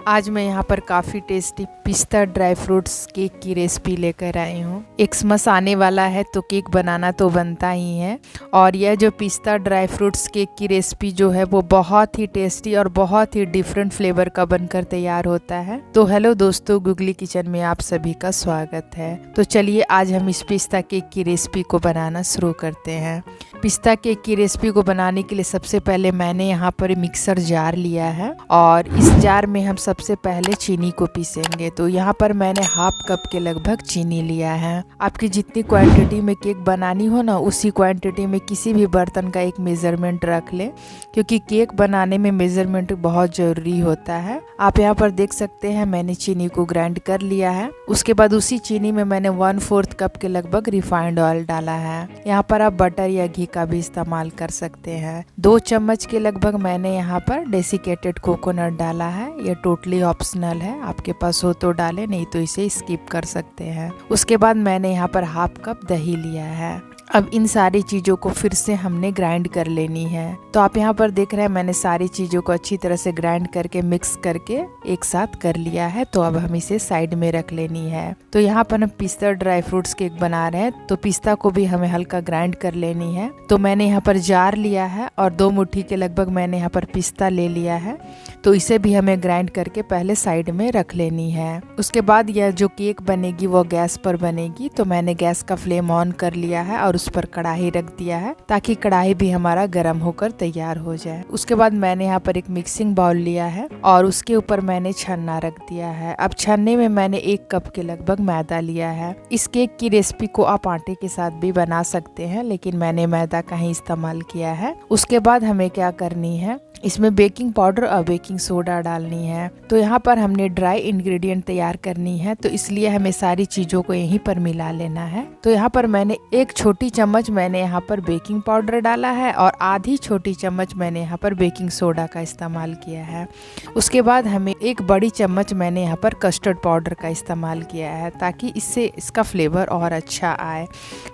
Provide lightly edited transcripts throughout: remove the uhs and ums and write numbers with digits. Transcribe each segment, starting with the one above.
आज मैं यहाँ पर काफ़ी टेस्टी पिस्ता ड्राई फ्रूट्स केक की रेसिपी लेकर आई हूँ। एक्समस आने वाला है तो केक बनाना तो बनता ही है। और यह जो पिस्ता ड्राई फ्रूट्स केक की रेसिपी जो है वो बहुत ही टेस्टी और बहुत ही डिफरेंट फ्लेवर का बनकर तैयार होता है। तो हेलो दोस्तों, गुगली किचन में आप सभी का स्वागत है। तो चलिए आज हम इस पिस्ता केक की रेसिपी को बनाना शुरू करते हैं। पिस्ता केक की रेसिपी को बनाने के लिए सबसे पहले मैंने यहाँ पर मिक्सर जार लिया है और इस जार में हम सबसे पहले चीनी को पीसेंगे। तो यहाँ पर मैंने हाफ कप के लगभग चीनी लिया है। आपकी जितनी क्वांटिटी में केक बनानी हो ना, उसी क्वांटिटी में किसी भी बर्तन का एक मेजरमेंट रख ले, क्योंकि केक बनाने में मेजरमेंट बहुत जरूरी होता है। आप यहाँ पर देख सकते हैं मैंने चीनी को ग्राइंड कर लिया है। उसके बाद उसी चीनी में मैंने 1/4 कप के लगभग रिफाइंड ऑयल डाला है। यहाँ पर आप बटर या घी का भी इस्तेमाल कर सकते हैं। 2 चम्मच के लगभग मैंने यहाँ पर डेसिकेटेड कोकोनट डाला है। ये टोटली ऑप्शनल है, आपके पास हो तो डालें, नहीं तो इसे स्किप कर सकते हैं। उसके बाद मैंने यहाँ पर हाफ कप दही लिया है। अब इन सारी चीज़ों को फिर से हमने ग्राइंड कर लेनी है। तो आप यहाँ पर देख रहे हैं मैंने सारी चीज़ों को अच्छी तरह से ग्राइंड करके मिक्स करके एक साथ कर लिया है। तो अब हम इसे साइड में रख लेनी है। तो यहाँ पर हम पिस्ता ड्राई फ्रूट्स केक बना रहे हैं, तो पिस्ता को भी हमें हल्का ग्राइंड कर लेनी है। तो मैंने यहाँ पर जार लिया है और 2 मुट्ठी के लगभग मैंने यहाँ पर पिस्ता ले लिया है। तो इसे भी हमें ग्राइंड करके पहले साइड में रख लेनी है। उसके बाद यह जो केक बनेगी वो गैस पर बनेगी। तो मैंने गैस का फ्लेम ऑन कर लिया है और उस पर कढ़ाई रख दिया है, ताकि कढ़ाई भी हमारा गर्म होकर तैयार हो जाए। उसके बाद मैंने यहाँ पर एक मिक्सिंग बाउल लिया है और उसके ऊपर मैंने छन्ना रख दिया है। अब छन्ने में मैंने 1 कप के लगभग मैदा लिया है। इस केक की रेसिपी को आप आटे के साथ भी बना सकते हैं, लेकिन मैंने मैदा का ही इस्तेमाल किया है। उसके बाद हमें क्या करनी है, इसमें बेकिंग पाउडर और बेकिंग सोडा डालनी है। तो यहाँ पर हमने ड्राई इंग्रेडिएंट तैयार करनी है, तो इसलिए हमें सारी चीज़ों को यहीं पर मिला लेना है। तो यहाँ पर मैंने 1 छोटी चम्मच मैंने यहाँ पर बेकिंग पाउडर डाला है और आधी छोटी चम्मच मैंने यहाँ पर बेकिंग सोडा का इस्तेमाल किया है। उसके बाद हमें 1 बड़ी चम्मच मैंने यहाँ पर कस्टर्ड पाउडर का इस्तेमाल किया है, ताकि इससे इसका फ्लेवर और अच्छा आए।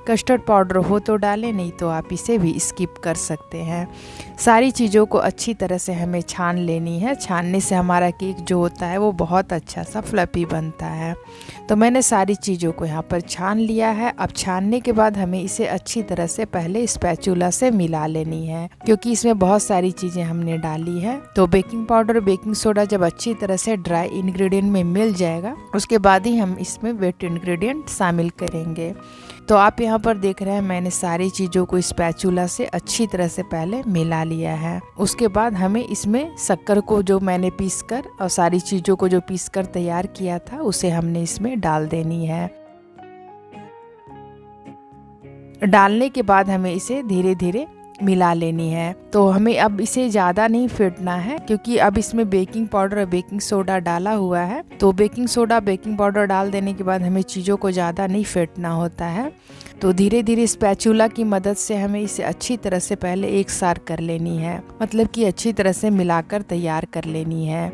कस्टर्ड पाउडर हो तो डालें, नहीं तो आप इसे भी स्किप कर सकते हैं। सारी चीज़ों को अच्छी तरह से हमें छान लेनी है। छानने से हमारा केक जो होता है वो बहुत अच्छा सा फ्लफी बनता है। तो मैंने सारी चीज़ों को यहाँ पर छान लिया है। अब छानने के बाद हमें इसे अच्छी तरह से पहले स्पैचुला से मिला लेनी है, क्योंकि इसमें बहुत सारी चीज़ें हमने डाली है। तो बेकिंग पाउडर बेकिंग सोडा जब अच्छी तरह से ड्राई इंग्रेडिएंट में मिल जाएगा, उसके बाद ही हम इसमें वेट इंग्रेडिएंट शामिल करेंगे। तो आप यहाँ पर देख रहे हैं मैंने सारी चीज़ों को स्पैचुला से अच्छी तरह से पहले मिला लिया है। उसके बाद हमें इसमें शक्कर को जो मैंने पीसकर और सारी चीज़ों को जो पीसकर तैयार किया था उसे हमने इसमें डाल देनी है। डालने के बाद हमें इसे धीरे धीरे मिला लेनी है। तो हमें अब इसे ज़्यादा नहीं फेंटना है, क्योंकि अब इसमें बेकिंग पाउडर और बेकिंग सोडा डाला हुआ है। तो बेकिंग सोडा बेकिंग पाउडर डाल देने के बाद हमें चीज़ों को ज़्यादा नहीं फेंटना होता है। तो धीरे धीरे स्पैचुला की मदद से हमें इसे अच्छी तरह से पहले एक साथ कर लेनी है, मतलब कि अच्छी तरह से मिलाकर तैयार कर लेनी है।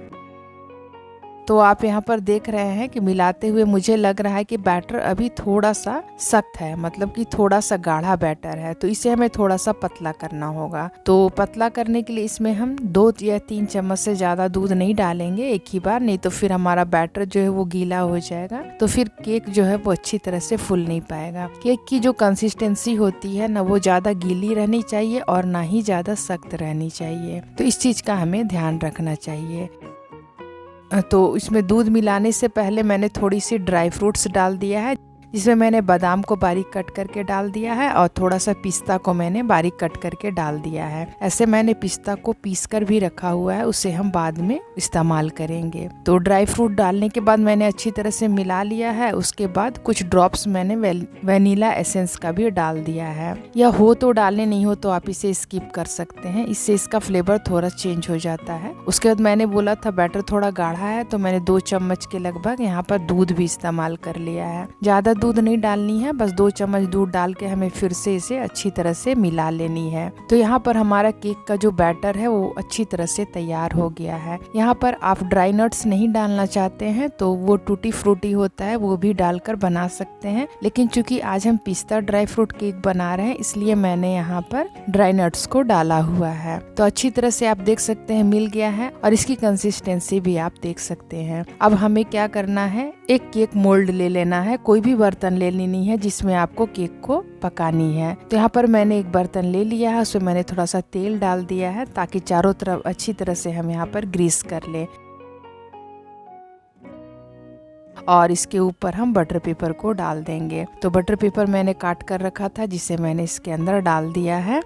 तो आप यहाँ पर देख रहे हैं कि मिलाते हुए मुझे लग रहा है कि बैटर अभी थोड़ा सा सख्त है, मतलब कि थोड़ा सा गाढ़ा बैटर है। तो इसे हमें थोड़ा सा पतला करना होगा। तो पतला करने के लिए इसमें हम 2 या 3 चम्मच से ज़्यादा दूध नहीं डालेंगे एक ही बार, नहीं तो फिर हमारा बैटर जो है वो गीला हो जाएगा। तो फिर केक जो है वो अच्छी तरह से फूल नहीं पाएगा। केक की जो कंसिस्टेंसी होती है ना, वो ज़्यादा गीली रहनी चाहिए और ना ही ज़्यादा सख्त रहनी चाहिए। तो इस चीज़ का हमें ध्यान रखना चाहिए। तो इसमें दूध मिलाने से पहले मैंने थोड़ी सी ड्राई फ्रूट्स डाल दिया है, जिसमें मैंने बादाम को बारीक कट करके डाल दिया है और थोड़ा सा पिस्ता को मैंने बारीक कट करके डाल दिया है। ऐसे मैंने पिस्ता को पीस कर भी रखा हुआ है, उसे हम बाद में इस्तेमाल करेंगे। तो ड्राई फ्रूट डालने के बाद मैंने अच्छी तरह से मिला लिया है। उसके बाद कुछ ड्रॉप्स मैंने वनीला एसेंस का भी डाल दिया है। या हो तो डालने, नहीं हो तो आप इसे स्किप कर सकते हैं, इससे इसका फ्लेवर थोड़ा चेंज हो जाता है। उसके बाद मैंने बोला था बैटर थोड़ा गाढ़ा है, तो मैंने 2 चम्मच के लगभग यहाँ पर दूध भी इस्तेमाल कर लिया है। ज़्यादा दूध नहीं डालनी है, बस 2 चम्मच दूध डाल के हमें फिर से इसे अच्छी तरह से मिला लेनी है। तो यहाँ पर हमारा केक का जो बैटर है वो अच्छी तरह से तैयार हो गया है। यहाँ पर आप ड्राई नट्स नहीं डालना चाहते हैं तो वो टूटी फ्रूटी होता है वो भी डालकर बना सकते हैं, लेकिन चूंकि आज हम पिस्ता ड्राई फ्रूट केक बना रहे हैं इसलिए मैंने यहाँ पर ड्राई नट्स को डाला हुआ है। तो अच्छी तरह से आप देख सकते हैं मिल गया है और इसकी कंसिस्टेंसी भी आप देख सकते हैं। अब हमें क्या करना है, एक केक मोल्ड ले लेना है, कोई भी बर्तन ले लेनी है जिसमें आपको केक को पकानी है। तो यहाँ पर मैंने एक बर्तन ले लिया है, उसमें मैंने थोड़ा सा तेल डाल दिया है ताकि चारों तरफ अच्छी तरह से हम यहाँ पर ग्रीस कर ले। और इसके ऊपर हम बटर पेपर को डाल देंगे। तो बटर पेपर मैंने काट कर रखा था जिसे मैंने इसके अंदर डाल दिया है।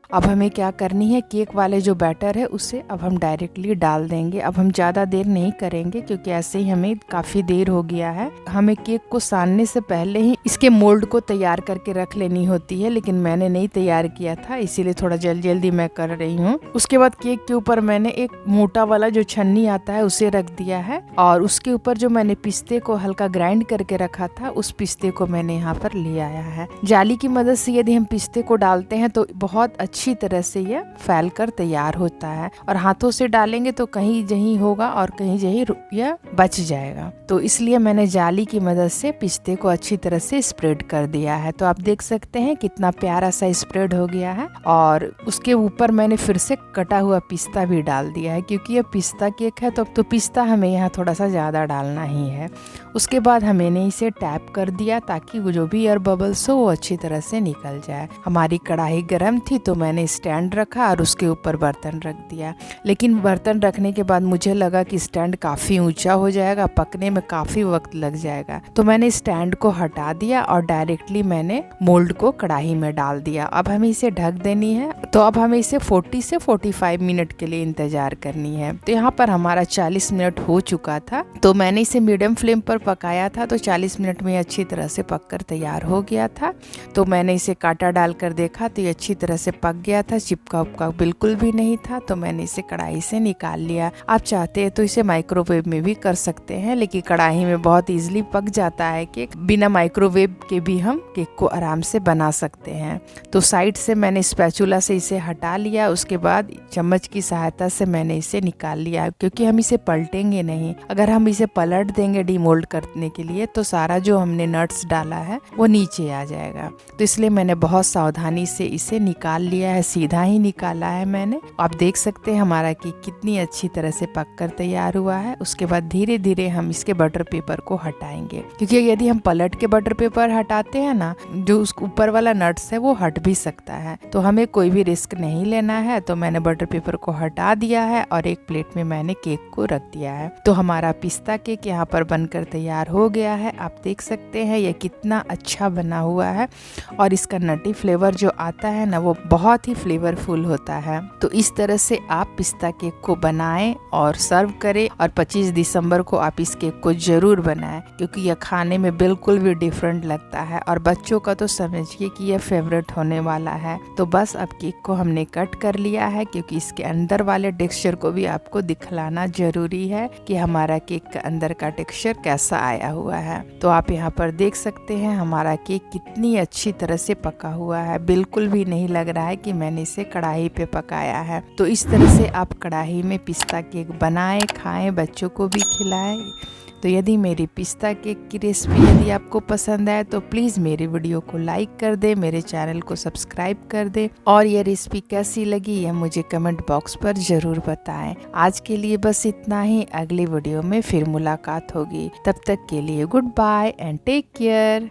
अब हमें क्या करनी है, केक वाले जो बैटर है उसे अब हम डायरेक्टली डाल देंगे। अब हम ज़्यादा देर नहीं करेंगे क्योंकि ऐसे ही हमें काफ़ी देर हो गया है। हमें केक को सानने से पहले ही इसके मोल्ड को तैयार करके रख लेनी होती है, लेकिन मैंने नहीं तैयार किया था इसीलिए थोड़ा जल्दी मैं कर रही हूँ। उसके बाद केक के ऊपर मैंने एक मोटा वाला जो छन्नी आता है उसे रख दिया है और उसके ऊपर जो मैंने पिस्ते को हल्का ग्राइंड करके रखा था उस पिस्ते को मैंने यहाँ पर ले आया है। जाली की मदद से यदि हम पिस्ते को डालते हैं तो बहुत अच्छी तरह से यह फैल कर तैयार होता है, और हाथों से डालेंगे तो कहीं जहीं होगा और कहीं जहीं यह बच जाएगा। तो इसलिए मैंने जाली की मदद से पिस्ते को अच्छी तरह से स्प्रेड कर दिया है। तो आप देख सकते हैं कितना प्यारा सा स्प्रेड हो गया है। और उसके ऊपर मैंने फिर से कटा हुआ पिस्ता भी डाल दिया है क्योंकि यह पिस्ता केक है तो पिस्ता हमें यहाँ थोड़ा सा ज़्यादा डालना ही है। उसके बाद हमने इसे टैप कर दिया ताकि वो जो भी एयर बबल्स हो वो अच्छी तरह से निकल जाए। हमारी कढ़ाई गर्म थी तो मैंने स्टैंड रखा और उसके ऊपर बर्तन रख दिया, लेकिन बर्तन रखने के बाद मुझे लगा कि स्टैंड काफ़ी ऊंचा हो जाएगा, पकने में काफ़ी वक्त लग जाएगा। तो मैंने स्टैंड को हटा दिया और डायरेक्टली मैंने मोल्ड को कढ़ाई में डाल दिया। अब हमें इसे ढक देनी है। तो अब हमें इसे 40 से 45 मिनट के लिए इंतजार करनी है। तो यहाँ पर हमारा 40 मिनट हो चुका था। तो मैंने इसे मीडियम फ्लेम पर पकाया था तो 40 मिनट में अच्छी तरह से पककर तैयार हो गया था। तो मैंने इसे कांटा डालकर देखा तो ये अच्छी तरह से पक गया था, चिपका उपका बिल्कुल भी नहीं था। तो मैंने इसे कढ़ाई से निकाल लिया। आप चाहते हैं तो इसे माइक्रोवेव में भी कर सकते हैं, लेकिन कढ़ाई में बहुत इजीली पक जाता है केक। बिना माइक्रोवेव के भी हम केक को आराम से बना सकते हैं। तो साइड से मैंने स्पैचुला से इसे हटा लिया, उसके बाद चम्मच की सहायता से मैंने इसे निकाल लिया क्योंकि हम इसे पलटेंगे नहीं। अगर हम इसे पलट देंगे डीमोल्ड करने के लिए तो सारा जो हमने नट्स डाला है वो नीचे आ जाएगा। तो इसलिए मैंने बहुत सावधानी से इसे निकाल लिया है, सीधा ही निकाला है मैंने। आप देख सकते हैं हमारा केक कितनी अच्छी तरह से पककर तैयार हुआ है। उसके बाद धीरे धीरे हम इसके बटर पेपर को हटाएंगे, क्योंकि यदि हम पलट के बटर पेपर हटाते हैं ना, जो उस ऊपर वाला नट्स है वो हट भी सकता है। तो हमें कोई भी रिस्क नहीं लेना है। तो मैंने बटर पेपर को हटा दिया है और एक प्लेट में मैंने केक को रख दिया है। तो हमारा पिस्ता केक यहाँ पर बनकर तैयार हो गया है। आप देख सकते हैं ये कितना अच्छा बना हुआ है और इसका नटी फ्लेवर जो आता है ना वो बहुत ही फ्लेवरफुल होता है। तो इस तरह से आप पिस्ता केक को बनाएं और सर्व करें, और 25 दिसंबर को आप इस केक को जरूर बनाएं क्योंकि यह खाने में बिल्कुल भी डिफरेंट लगता है और बच्चों का तो समझिए कि यह फेवरेट होने वाला है। तो बस अब केक को हमने कट कर लिया है क्योंकि इसके अंदर वाले टेक्सचर को भी आपको दिखलाना जरूरी है कि हमारा केक का अंदर का टेक्सचर कैसा आया हुआ है। तो आप यहाँ पर देख सकते हैं हमारा केक कितनी अच्छी तरह से पका हुआ है, बिल्कुल भी नहीं लग रहा है कि मैंने इसे कढ़ाई पे पकाया है। तो इस तरह से आप कढ़ाई में पिस्ता केक बनाएं, खाएं, बच्चों को भी खिलाएं। तो यदि मेरी पिस्ता केक की रेसिपी यदि आपको पसंद आए तो प्लीज़ मेरे वीडियो को लाइक कर दे, मेरे चैनल को सब्सक्राइब कर दे, और ये रेसिपी कैसी लगी यह मुझे कमेंट बॉक्स पर ज़रूर बताएं। आज के लिए बस इतना ही, अगली वीडियो में फिर मुलाकात होगी। तब तक के लिए good bye and take care.